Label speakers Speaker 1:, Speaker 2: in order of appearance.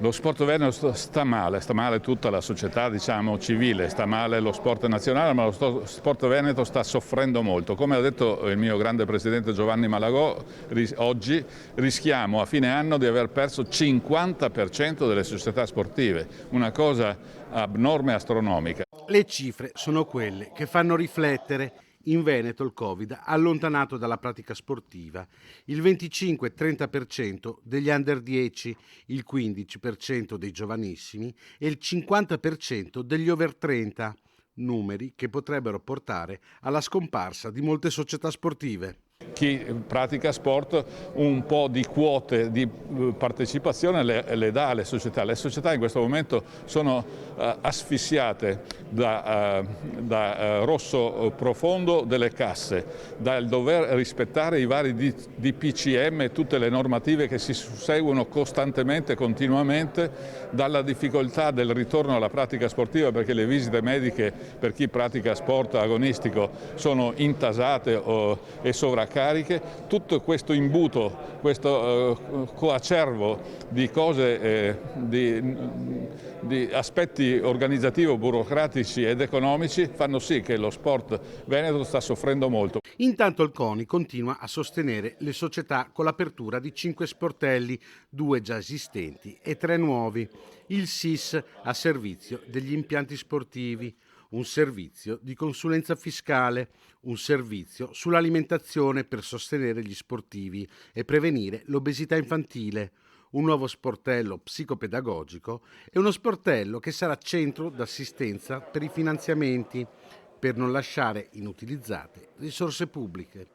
Speaker 1: Lo sport veneto sta male tutta la società, diciamo, civile, sta male lo sport nazionale, ma lo sport veneto sta soffrendo molto. Come ha detto il mio grande presidente Giovanni Malagò, oggi rischiamo a fine anno di aver perso il 50% delle società sportive, una cosa abnorme e astronomica.
Speaker 2: Le cifre sono quelle che fanno riflettere. In Veneto il Covid ha allontanato dalla pratica sportiva il 25-30% degli under 10, il 15% dei giovanissimi e il 50% degli over 30, numeri che potrebbero portare alla scomparsa di molte società sportive.
Speaker 1: Chi pratica sport un po' di quote di partecipazione le dà alle società. Le società in questo momento sono asfissiate da rosso profondo delle casse, dal dover rispettare i vari DPCM e tutte le normative che si susseguono costantemente, continuamente, dalla difficoltà del ritorno alla pratica sportiva perché le visite mediche per chi pratica sport agonistico sono intasate e sovraccariche. Tutto questo imbuto, questo coacervo di cose, di aspetti organizzativo-burocratici ed economici fanno sì che lo sport veneto sta soffrendo molto.
Speaker 2: Intanto il CONI continua a sostenere le società con l'apertura di 5 sportelli, 2 già esistenti e 3 nuovi. Il SIS a servizio degli impianti sportivi, un servizio di consulenza fiscale, un servizio sull'alimentazione per sostenere gli sportivi e prevenire l'obesità infantile, un nuovo sportello psicopedagogico e uno sportello che sarà centro d'assistenza per i finanziamenti, per non lasciare inutilizzate risorse pubbliche.